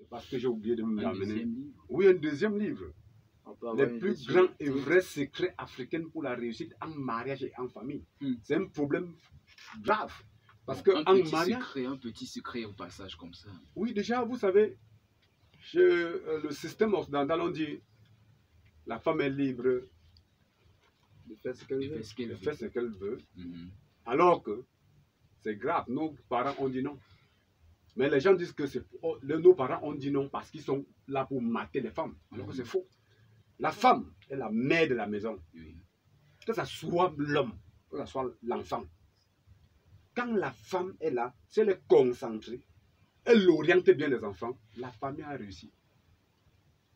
parce que j'ai oublié de me l'amener. Oui, un deuxième livre. Les plus grands et vrais secrets africains pour la réussite en mariage et en famille. C'est un problème grave. Parce que en mariage... Un petit secret au passage comme ça. Oui, déjà, vous savez, le système occidental, on dit la femme est libre de faire ce qu'elle veut. Alors que c'est grave, nos parents ont dit non. Mais les gens disent que nos parents ont dit non parce qu'ils sont là pour mater les femmes. Alors que c'est faux. La femme est la mère de la maison. Que ce soit l'homme, que ce soit l'enfant. Quand la femme est là, si elle est concentrée, elle oriente bien les enfants, la famille a réussi.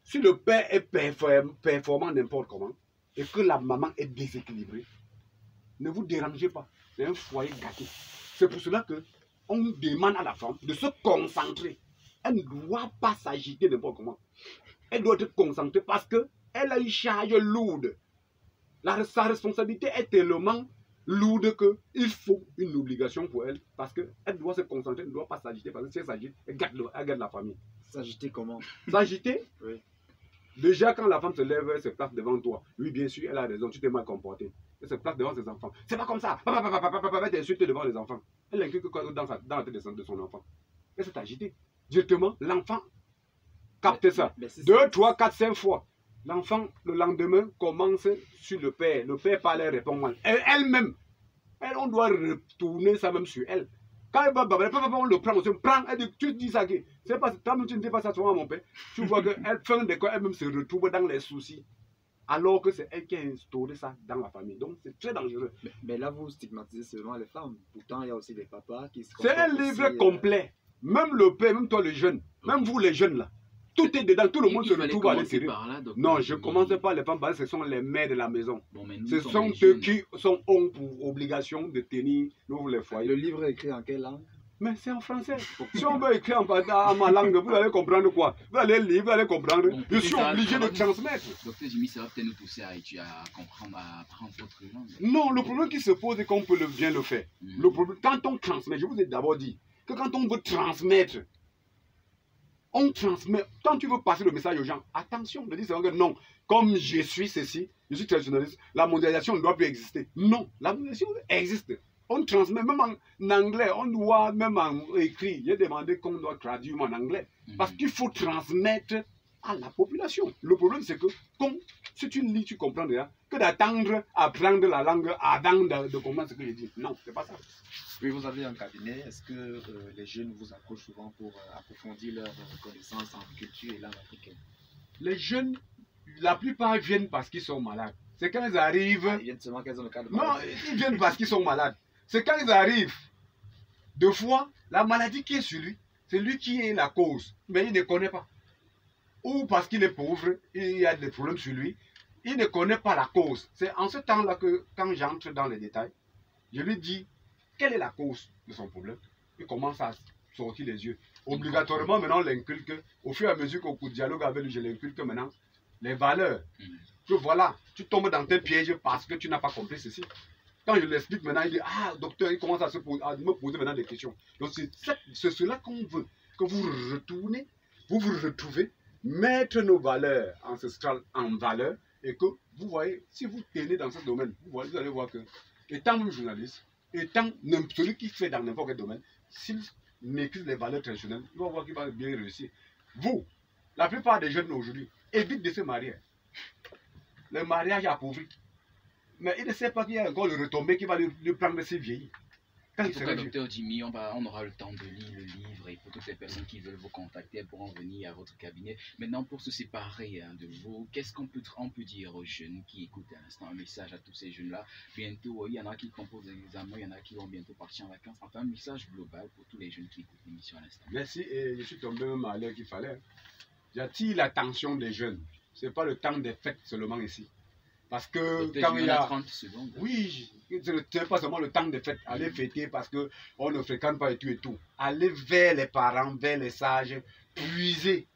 Si le père est performant n'importe comment, et que la maman est déséquilibrée, ne vous dérangez pas. C'est un foyer gâté. C'est pour cela qu'on demande à la femme de se concentrer. Elle ne doit pas s'agiter n'importe comment. Elle doit être concentrée parce qu'elle a une charge lourde. Sa responsabilité est tellement lourde qu'il faut une obligation pour elle parce qu'elle doit se concentrer, elle ne doit pas s'agiter parce que si elle s'agite, elle garde la famille. S'agiter comment? S'agiter? Oui. Déjà, quand la femme se lève, elle se place devant toi. Oui, bien sûr, elle a raison, tu t'es mal comporté. Elle se place devant ses enfants. C'est pas comme ça. Elle t'insulte devant les enfants. Elle inculque dans la tête de son enfant. Elle s'est agitée. Directement, l'enfant capte ça. 2, 3, 4, 5 fois. L'enfant, le lendemain, commence sur le père. Le père parle, elle répond mal. Elle-même, on doit retourner ça même sur elle. Quand elle va on le prend, on se prend, elle dit, tu dis ça, c'est pas, toi-même tu ne dis pas ça souvent à mon père. Tu vois qu'elle fait des cas, elle-même se retrouve dans les soucis. Alors que c'est elle qui a instauré ça dans la famille. Donc c'est très dangereux. Mais là, vous stigmatisez seulement les femmes. Pourtant, il y a aussi des papas qui se... C'est un livre complet. Même le père, même toi le jeune, même vous les jeunes là. Tout est dedans, tout le monde se retrouve à l'intérieur. Non, je ne commence pas les femmes parce que ce sont les mères de la maison. Bon, ce sont ceux qui ont pour obligation de tenir les foyers. Le livre est écrit en quelle langue? Mais c'est en français. Si on veut écrire en ma langue, vous allez comprendre quoi? Vous allez lire, vous allez comprendre. Bon, je suis obligé de transmettre. Docteur Jimmy, ça va peut-être nous pousser à comprendre, à apprendre votre langue. Non, le problème qui se pose est qu'on peut bien le faire. Le problème, quand on transmet, je vous ai d'abord dit que quand on veut transmettre, on transmet, quand tu veux passer le message aux gens, attention, ne dis que non, comme je suis ceci, je suis traditionnaliste, la mondialisation ne doit plus exister. Non, la mondialisation existe. On transmet, même en anglais, on doit, même en écrit, j'ai demandé qu'on doit traduire en anglais. Parce qu'il faut transmettre à la population. Le problème, c'est que, si tu lis, tu comprends déjà, que d'attendre, apprendre la langue avant de comprendre ce que je dis. Non, c'est pas ça. Oui, vous avez un cabinet. Est-ce que les jeunes vous approchent souvent pour approfondir leur connaissance en culture et langue africaine? Les jeunes, la plupart viennent parce qu'ils sont malades. C'est quand ils arrivent... Ils viennent seulement quand ils ont le cas de maladie. Non, ils viennent parce qu'ils sont malades. C'est quand ils arrivent. Deux fois, la maladie qui est sur lui, c'est lui qui est la cause. Mais il ne connaît pas. Ou parce qu'il est pauvre, il y a des problèmes sur lui. Il ne connaît pas la cause. C'est en ce temps-là que, quand j'entre dans les détails, je lui dis quelle est la cause de son problème. Il commence à sortir les yeux. Obligatoirement, maintenant, on l'inculque. Au fur et à mesure qu'au dialogue avec lui, je l'inculque maintenant les valeurs. Que voilà, tu tombes dans tes pièges parce que tu n'as pas compris ceci. Quand je l'explique maintenant, il dit, ah, docteur, il commence à me poser maintenant des questions. Donc, c'est cela qu'on veut. Que vous retournez, vous vous retrouvez, mettre nos valeurs ancestrales en valeur et que vous voyez, si vous tenez dans ce domaine, vous allez voir que, étant même journaliste, étant celui qui fait dans n'importe quel domaine, s'il maîtrise les valeurs traditionnelles, il va voir qu'il va bien réussir. Vous, la plupart des jeunes aujourd'hui, évitent de se marier. Le mariage appauvrit. Mais il ne sait pas qu'il y a encore le retombé qui va lui prendre ses vieilles. En tout cas, docteur Jimmy, on aura le temps de lire le livre et pour toutes les personnes qui veulent vous contacter, elles pourront venir à votre cabinet. Maintenant, pour se séparer de vous, qu'est-ce qu'on peut dire aux jeunes qui écoutent à l'instant? Un message à tous ces jeunes-là. Bientôt, il y en a qui composent des examens, il y en a qui vont bientôt partir en vacances. Enfin, un message global pour tous les jeunes qui écoutent l'émission à l'instant. Merci, et je suis tombé même à l'heure qu'il fallait. J'attire l'attention des jeunes. Ce n'est pas le temps des fêtes seulement ici. Parce que quand il y a 30 secondes. Oui, ce n'est pas seulement le temps des fêtes. Aller fêter parce qu'on ne fréquente pas et tout et tout. Aller vers les parents, vers les sages, puiser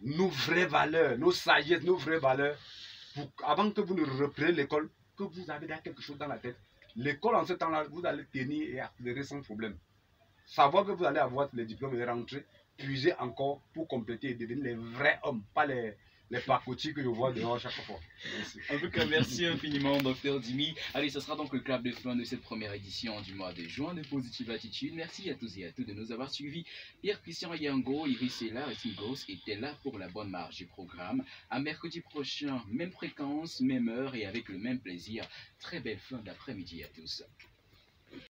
nos vraies valeurs, nos sagesses, nos vraies valeurs. Avant que vous ne repreniez l'école, que vous avez déjà quelque chose dans la tête. L'école, en ce temps-là, vous allez tenir et accélérer sans problème. Savoir que vous allez avoir les diplômes et rentrer, puiser encore pour compléter et devenir les vrais hommes, pas les pacotis que je vois dehors chaque fois. Merci. En tout cas, merci infiniment, Dr Dimi. Allez, ce sera donc le clap de fin de cette première édition du mois de juin de Positive Attitude. Merci à tous et à toutes de nous avoir suivis. Pierre-Christian Yango, Iris Ella et Tingos étaient là pour la bonne marche du programme. À mercredi prochain, même fréquence, même heure et avec le même plaisir. Très belle fin d'après-midi à tous.